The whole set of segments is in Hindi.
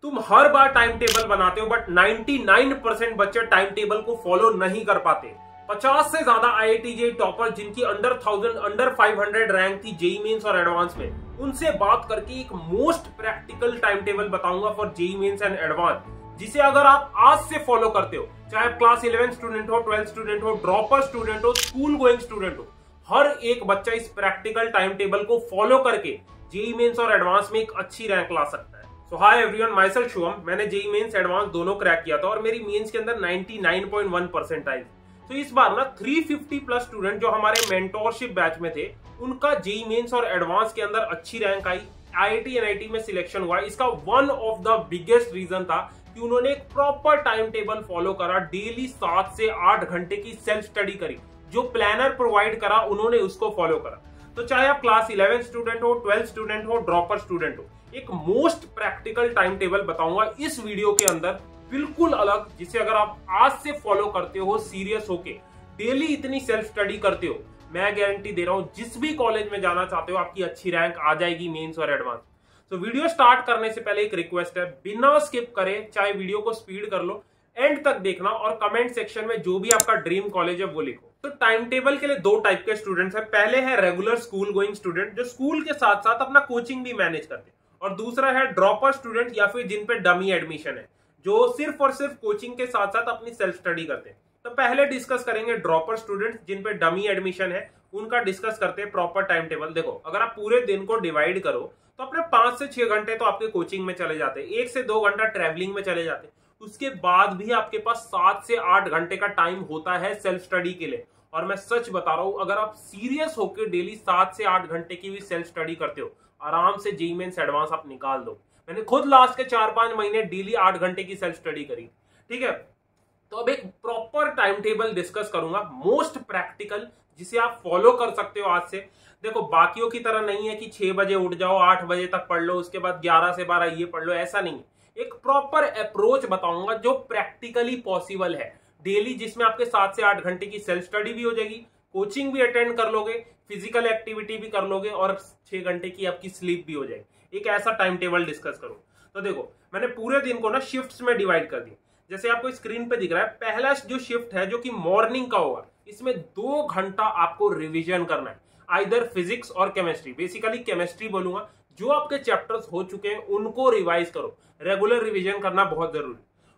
तुम हर बार टाइम टेबल बनाते हो बट 99% बच्चे टाइम टेबल को फॉलो नहीं कर पाते। 50 से ज्यादा IIT JEE टॉपर जिनकी अंडर 500 रैंक थी जेई मेंस और एडवांस में, उनसे बात करके एक मोस्ट प्रैक्टिकल टाइम टेबल बताऊंगा for JEE Mains and advance, जिसे अगर आप आज से फॉलो करते हो, चाहे आप क्लास 11 स्टूडेंट हो, 12 स्टूडेंट हो, ड्रॉपर स्टूडेंट हो, स्कूल गोइंग स्टूडेंट हो, हर एक बच्चा इस प्रैक्टिकल टाइम टेबल को फॉलो करके जेई मेंस और एडवांस में एक अच्छी रैंक ला सकता है। So hi everyone, myself Shubham. मैंने जेई मेंस एडवांस दोनों क्रैक किया था और मेरी मेंस के अंदर 99.1% आई। तो इस बार ना 350 प्लस स्टूडेंट जो हमारे मेंटोरशिप बैच में थे, उनका जेई मेंस और एडवांस के अंदर अच्छी रैंक आई, IIT NIT में सिलेक्शन हुआ। इसका one of the biggest reason था कि उन्होंने एक प्रॉपर टाइम टेबल फॉलो करा, डेली 7 से 8 घंटे की सेल्फ स्टडी करी, जो प्लानर प्रोवाइड करा उन्होंने उसको फॉलो करा। तो चाहे आप क्लास 11 स्टूडेंट हो, 12 स्टूडेंट हो, ड्रॉपर स्टूडेंट हो, एक मोस्ट प्रैक्टिकल टाइम टेबल बताऊंगा इस वीडियो के अंदर, बिल्कुल अलग, जिसे अगर आप आज से फॉलो करते हो, सीरियस होके डेली इतनी सेल्फ स्टडी करते हो, मैं गारंटी दे रहा हूं जिस भी कॉलेज में जाना चाहते हो आपकी अच्छी रैंक आ जाएगी मेंस और एडवांस। तो वीडियो स्टार्ट करने से पहले एक रिक्वेस्ट है, बिना स्किप करे चाहे वीडियो को स्पीड कर लो, एंड तक देखना और कमेंट सेक्शन में जो भी आपका ड्रीम कॉलेज है वो लिखो। तो टाइम टेबल के लिए दो टाइप के स्टूडेंट्स हैं। पहले है रेगुलर स्कूल गोइंग स्टूडेंट जो स्कूल के साथ साथ अपना कोचिंग भी मैनेज करते हैं, और दूसरा है ड्रॉपर स्टूडेंट या फिर जिन पे डमी एडमिशन है, जो सिर्फ और सिर्फ कोचिंग के साथ साथ अपनी सेल्फ स्टडी करते हैं। तो पहले डिस्कस करेंगे ड्रॉपर स्टूडेंट्स जिन पे डमी एडमिशन है, उनका डिस्कस करते हैं प्रॉपर टाइम टेबल। देखो, अगर आप पूरे दिन को डिवाइड करो तो अपने 5 से 6 घंटे तो आपके कोचिंग में चले जाते हैं, 1 से 2 घंटा ट्रैवलिंग में चले जाते हैं, उसके बाद भी आपके पास 7 से 8 घंटे का टाइम होता है सेल्फ स्टडी के लिए। और मैं सच बता रहा हूं, अगर आप सीरियस होकर डेली 7 से 8 घंटे की भी सेल्फ स्टडी करते हो, आराम से जेईई मेंस एडवांस आप निकाल दो। मैंने खुद लास्ट के 4-5 महीने डेली 8 घंटे की सेल्फ स्टडी करी। ठीक है, तो अब एक प्रॉपर टाइम टेबल डिस्कस करूंगा, मोस्ट प्रैक्टिकल, जिसे आप फॉलो कर सकते हो आज से। देखो, बाकियों की तरह नहीं है कि 6 बजे उठ जाओ, 8 बजे तक पढ़ लो, उसके बाद 11 से 12 ये पढ़ लो, ऐसा नहीं है। एक प्रॉपर अप्रोच बताऊंगा जो प्रैक्टिकली पॉसिबल है डेली, जिसमें आपके 7 से 8 घंटे की सेल्फ स्टडी भी हो जाएगी, कोचिंग भी अटेंड कर लोगे, फिजिकल एक्टिविटी भी कर लोगे और 6 घंटे की आपकी स्लीप भी हो जाएगी। एक ऐसा टाइम टेबल डिस्कस करूं। तो देखो, मैंने पूरे दिन को ना शिफ्ट्स में डिवाइड कर दिया। जैसे आपको स्क्रीन पे दिख रहा है, पहला जो शिफ्ट है जो कि मॉर्निंग का होगा, इसमें 2 घंटा आपको रिविजन करना है, आइदर फिजिक्स और केमिस्ट्री। बेसिकली केमिस्ट्री बोलूंगा, जो आपके चैप्टर्स हो चुके हैं उनको रिवाइज करो, रेगुलर रिवीजन करना बहुत जरूरी।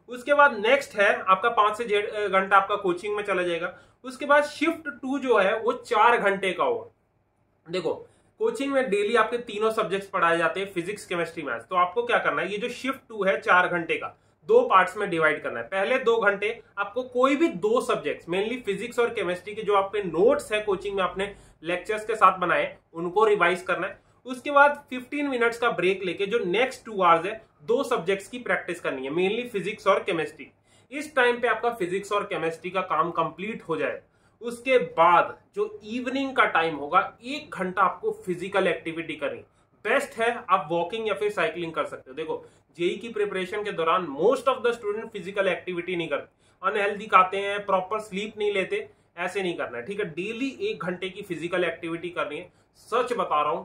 उसके बाद नेक्स्ट है आपका 5 से 6 घंटा आपका कोचिंग में चला जाएगा। उसके बाद शिफ्ट 2 जो है वो 4 घंटे का होगा। देखो, कोचिंग में डेली आपके तीनों सब्जेक्ट्स पढ़ाए जाते हैं, फिजिक्स, केमिस्ट्री, मैथ्स। तो आपको क्या करना है, ये जो शिफ्ट 2 है 4 घंटे का, 2 पार्ट्स में डिवाइड करना है। पहले 2 घंटे आपको कोई भी 2 सब्जेक्ट्स, मेनली फिजिक्स और केमिस्ट्री के जो आपके नोट्स है कोचिंग में आपने लेक्चर्स के साथ बनाए, उनको रिवाइज करना है। उसके बाद 15 मिनट्स का ब्रेक लेके जो नेक्स्ट 2 आवर्स है, 2 सब्जेक्ट्स की प्रैक्टिस करनी है, मेनली फिजिक्स और केमिस्ट्री। इस टाइम पे आपका फिजिक्स और केमिस्ट्री का काम कंप्लीट हो जाए। उसके बाद जो इवनिंग का टाइम होगा, 1 घंटा आपको फिजिकल एक्टिविटी करनी। बेस्ट है आप वॉकिंग या फिर साइकिलिंग कर सकते हो। देखो, जेई की प्रिपरेशन के दौरान most of the student physical activity नहीं करते, अनहेल्दी खाते हैं, प्रॉपर स्लीप नहीं लेते, ऐसे नहीं करना है। ठीक है, डेली 1 घंटे की फिजिकल एक्टिविटी करनी है। सच बता रहा हूं,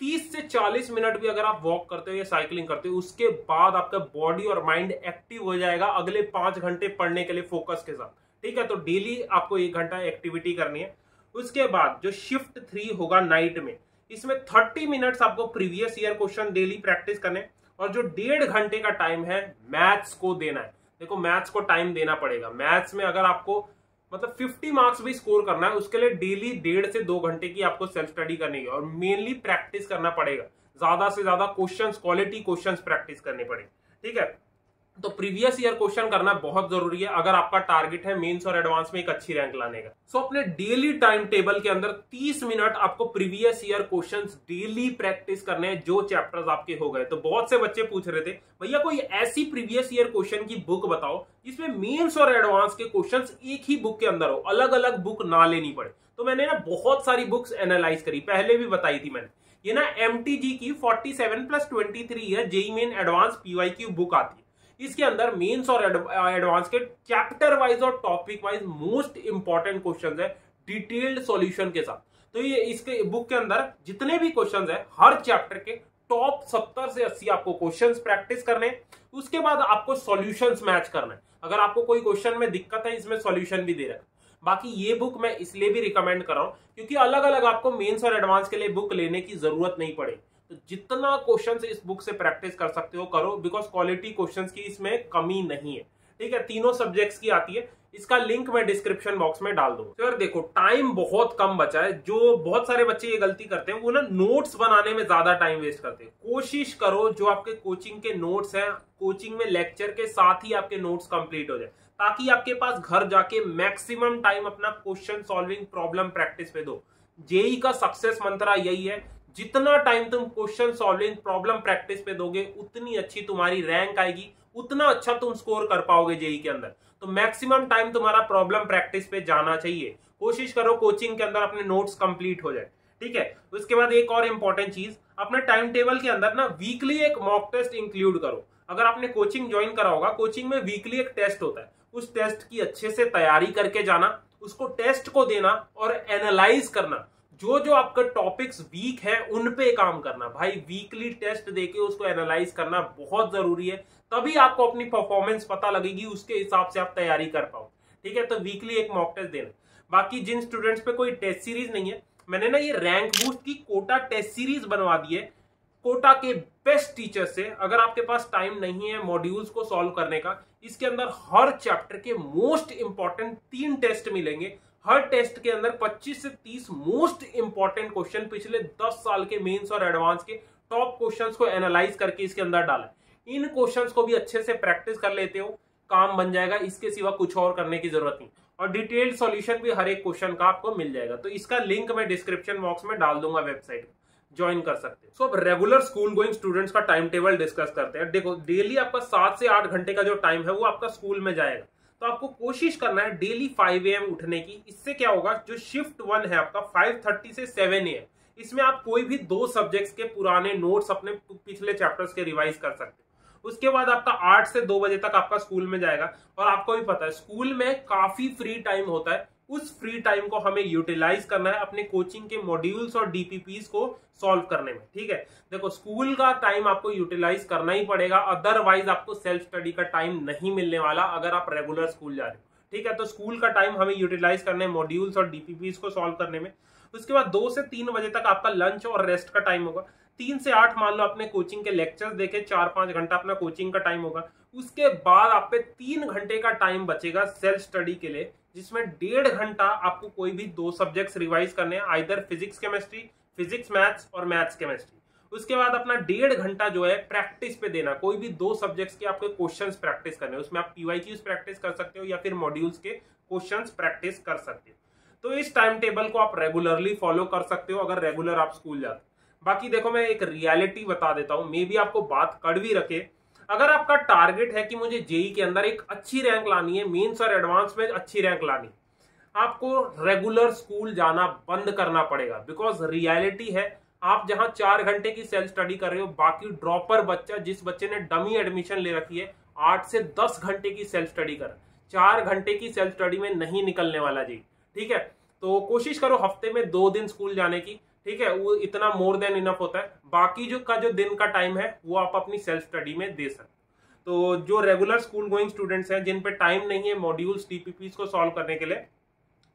30 से 40 मिनट भी अगर आप वॉक करते हो या साइकिलिंग करते हो, उसके बाद आपका बॉडी और माइंड एक्टिव हो जाएगा अगले 5 घंटे पढ़ने के लिए फोकस के साथ। ठीक है, तो डेली आपको 1 घंटा एक्टिविटी करनी है। उसके बाद जो शिफ्ट 3 होगा नाइट में, इसमें 30 मिनट्स आपको previous year question daily practice करने, और जो 1.5 घंटे का टाइम है मैथ्स को देना है। देखो, मैथ्स को टाइम देना पड़ेगा। मैथ्स में अगर आपको मतलब 50 मार्क्स भी स्कोर करना है, उसके लिए डेली 1.5 से 2 घंटे की आपको सेल्फ स्टडी करनी है, और मेनली प्रैक्टिस करना पड़ेगा। ज्यादा से ज्यादा क्वेश्चंस, क्वालिटी क्वेश्चंस प्रैक्टिस करने पड़ेंगे। ठीक है, तो प्रीवियस ईयर क्वेश्चन करना बहुत जरूरी है अगर आपका टारगेट है मेंस और एडवांस में एक अच्छी रैंक लाने का। सो अपने डेली टाइम टेबल के अंदर 30 मिनट आपको previous year questions daily practice करने हैं, जो चैप्टर्स आपके हो गए। तो बहुत से बच्चे पूछ रहे थे, भैया कोई ऐसी प्रीवियस ईयर क्वेश्चन की बुक बताओ जिसमें मेंस और एडवांस के क्वेश्चंस एक ही बुक के अंदर हो, अलग अलग बुक ना लेनी पड़े। तो मैंने ना बहुत सारी बुक्स एनालाइज करी, पहले भी बताई थी मैंने। ये ना MTG की 47+23 है JEE main advance PYQ book आती है। इसके अंदर मेंस और एडवांस के चैप्टर वाइज और topic wise most important questions है, डिटेल्ड सॉल्यूशन के साथ। तो ये इसके बुक के अंदर जितने भी क्वेश्चंस है, हर चैप्टर के टॉप 70 से 80 आपको क्वेश्चंस प्रैक्टिस करने। उसके बाद आपको सॉल्यूशंस मैच करना है। अगर आपको कोई क्वेश्चन में दिक्कत है, इसमें सॉल्यूशन भी दे रहा है। बाकी ये बुक मैं इसलिए भी रिकमेंड कर रहा हूं क्योंकि अलग अलग आपको मेंस और एडवांस के लिए बुक लेने की जरूरत नहीं पड़े। तो जितना क्वेश्चन इस बुक से प्रैक्टिस कर सकते हो करो, बिकॉज क्वालिटी क्वेश्चंस की इसमें कमी नहीं है। ठीक है, तीनों सब्जेक्ट्स की आती है। इसका लिंक मैं डिस्क्रिप्शन बॉक्स में डाल दूंगा। तो यार देखो, टाइम बहुत कम बचा है। जो बहुत सारे बच्चे ये गलती करते हैं, वो ना नोट्स बनाने में ज्यादा टाइम वेस्ट करते हैं। कोशिश करो जो आपके कोचिंग के नोट्स हैं, कोचिंग में लेक्चर के साथ ही आपके नोट्स कंप्लीट हो जाए, ताकि आपके पास घर जाके मैक्सिमम टाइम अपना क्वेश्चन सॉल्विंग, प्रॉब्लम प्रैक्टिस पे दो। जेई का सक्सेस मंत्रा यही है, जितना टाइम तुम क्वेश्चन सॉल्विंग, प्रॉब्लम प्रैक्टिस पे दोगे, उतनी अच्छी तुम्हारी रैंक आएगी, उतना अच्छा तुम स्कोर कर पाओगे जेई के अंदर। तो मैक्सिमम टाइम तुम्हारा प्रॉब्लम प्रैक्टिस पे जाना चाहिए। कोशिश करो कोचिंग के अंदर अपने नोट्स कंप्लीट हो जाए। ठीक है, उसके बाद एक और इंपॉर्टेंट चीज, अपने टाइम टेबल के अंदर ना वीकली एक मॉक टेस्ट इंक्लूड करो। अगर आपने कोचिंग ज्वाइन करा होगा, कोचिंग में वीकली एक टेस्ट होता है। उस टेस्ट की अच्छे से तैयारी करके जाना, उसको टेस्ट को देना और एनालाइज करना। जो जो आपका टॉपिक्स वीक है उन पे काम करना। भाई वीकली टेस्ट देके उसको एनालाइज करना बहुत जरूरी है, तभी आपको अपनी परफॉर्मेंस पता लगेगी, उसके हिसाब से आप तैयारी कर पाओ। ठीक है, तो वीकली एक मॉक टेस्ट देना। बाकी जिन स्टूडेंट्स पे कोई टेस्ट सीरीज नहीं है, मैंने ना ये रैंक बूस्ट की कोटा टेस्ट सीरीज बनवा दी है कोटा के बेस्ट टीचर से। अगर आपके पास टाइम नहीं है मॉड्यूल्स को सॉल्व करने का, इसके अंदर हर चैप्टर के मोस्ट इंपॉर्टेंट 3 टेस्ट मिलेंगे। हर टेस्ट के अंदर 25 से 30 मोस्ट इंपॉर्टेंट क्वेश्चन पिछले 10 साल के मेंस और एडवांस के टॉप क्वेश्चंस को एनालाइज करके इसके अंदर डाला। इन क्वेश्चंस को भी अच्छे से प्रैक्टिस कर लेते हो, काम बन जाएगा। इसके सिवा कुछ और करने की जरूरत नहीं, और डिटेल्ड सॉल्यूशन भी हर एक क्वेश्चन का आपको मिल जाएगा। तो इसका लिंक मैं डिस्क्रिप्शन बॉक्स में डाल दूंगा, वेबसाइट ज्वाइन कर सकते हैं। सो अब रेगुलर स्कूल गोइंग स्टूडेंट्स का टाइम टेबल डिस्कस करते हैं। देखो, डेली आपका 7 से 8 घंटे का जो टाइम है वो आपका स्कूल में जाएगा। तो आपको कोशिश करना है डेली 5 AM उठने की। इससे क्या होगा, जो शिफ्ट 1 है आपका 5:30 से 7 AM, इसमें आप कोई भी 2 सब्जेक्ट्स के पुराने नोट्स अपने पिछले चैप्टर्स के रिवाइज कर सकते हो। उसके बाद आपका 8 से 2 बजे तक आपका स्कूल में जाएगा। और आपको भी पता है स्कूल में काफी फ्री टाइम होता है, उस फ्री टाइम को हमें यूटिलाइज करना है अपने कोचिंग के मॉड्यूल्स और डीपीपीस को सॉल्व करने में। ठीक है, देखो स्कूल का टाइम आपको यूटिलाइज करना ही पड़ेगा, अदरवाइज आपको सेल्फ स्टडी का टाइम नहीं मिलने वाला अगर आप रेगुलर स्कूल जा रहे हो। ठीक है, तो स्कूल का टाइम हमें यूटिलाइज करना है मॉड्यूल्स और डीपीपीस को सॉल्व करने में। उसके बाद 2 से 3 बजे तक आपका लंच और रेस्ट का टाइम होगा। 3 से 8 मान लो अपने कोचिंग के लेक्चर्स देखे, 4-5 घंटा अपना कोचिंग का टाइम होगा। उसके बाद आप पे 3 घंटे का टाइम बचेगा सेल्फ स्टडी के लिए, जिसमें 1.5 घंटा आपको कोई भी 2 सब्जेक्ट्स रिवाइज करने हैं, either physics chemistry, physics maths और मैथ्स केमिस्ट्री। उसके बाद अपना 1.5 घंटा जो है प्रैक्टिस पे देना, कोई भी 2 सब्जेक्ट्स के आपके क्वेश्चंस प्रैक्टिस करने। उसमें आप PYQs प्रैक्टिस कर सकते हो या फिर मॉड्यूल्स के क्वेश्चंस प्रैक्टिस कर सकते हो। तो इस टाइम टेबल को आप रेगुलरली फॉलो कर सकते हो अगर रेगुलर आप स्कूल जाते हो। बाकी देखो, मैं एक रियलिटी बता देता हूं, मे बी आपको बात कड़वी रखे। अगर आपका टारगेट है कि मुझे जेई के अंदर एक अच्छी रैंक लानी है, मेंस और एडवांस में अच्छी रैंक लानी, आपको रेगुलर स्कूल जाना बंद करना पड़ेगा। बिकॉज रियलिटी है, आप जहां 4 घंटे की सेल्फ स्टडी कर रहे हो, बाकी ड्रॉपर बच्चा, जिस बच्चे ने डमी एडमिशन ले रखी है, 8 से 10 घंटे की सेल्फ स्टडी कर, 4 घंटे की सेल्फ स्टडी में नहीं निकलने वाला जी। ठीक है, तो कोशिश करो हफ्ते में 2 दिन स्कूल जाने की। ठीक है, वो इतना मोर देन इनफ होता है। बाकी जो दिन का टाइम है वो आप अपनी सेल्फ स्टडी में दे सकते हो। तो जो रेगुलर स्कूल गोइंग स्टूडेंट्स हैं, जिन पे टाइम नहीं है मॉड्यूल्स डीपीपीस को सॉल्व करने के लिए,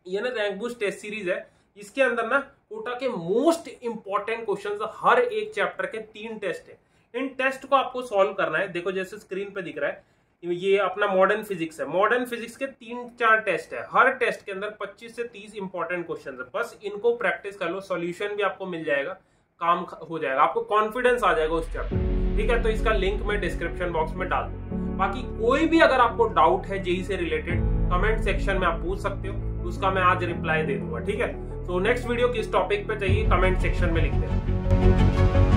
ये ना रैंक बूस्ट टेस्ट सीरीज है। इसके अंदर ना कोटा के मोस्ट इंपॉर्टेंट क्वेश्चंस, हर एक चैप्टर के 3 टेस्ट है। इन टेस्ट को आपको सॉल्व करना है। देखो जैसे स्क्रीन पे दिख रहा है, ये अपना मॉडर्न फिजिक्स है। मॉडर्न फिजिक्स के 3-4 टेस्ट है। हर टेस्ट के अंदर 25 से 30 इंपॉर्टेंट क्वेश्चन है। बस इनको प्रैक्टिस कर लो, सॉल्यूशन भी आपको मिल जाएगा, काम हो जाएगा, आपको कॉन्फिडेंस आ जाएगा उस चैप्टर। ठीक है, तो इसका लिंक मैं डिस्क्रिप्शन बॉक्स में डाल दूँ। बाकी कोई भी अगर आपको डाउट है जेई से रिलेटेड, कमेंट सेक्शन में आप पूछ सकते हो, उसका मैं आज रिप्लाई दे दूंगा। ठीक है, तो नेक्स्ट वीडियो किस टॉपिक पे चाहिए कमेंट सेक्शन में लिख देना।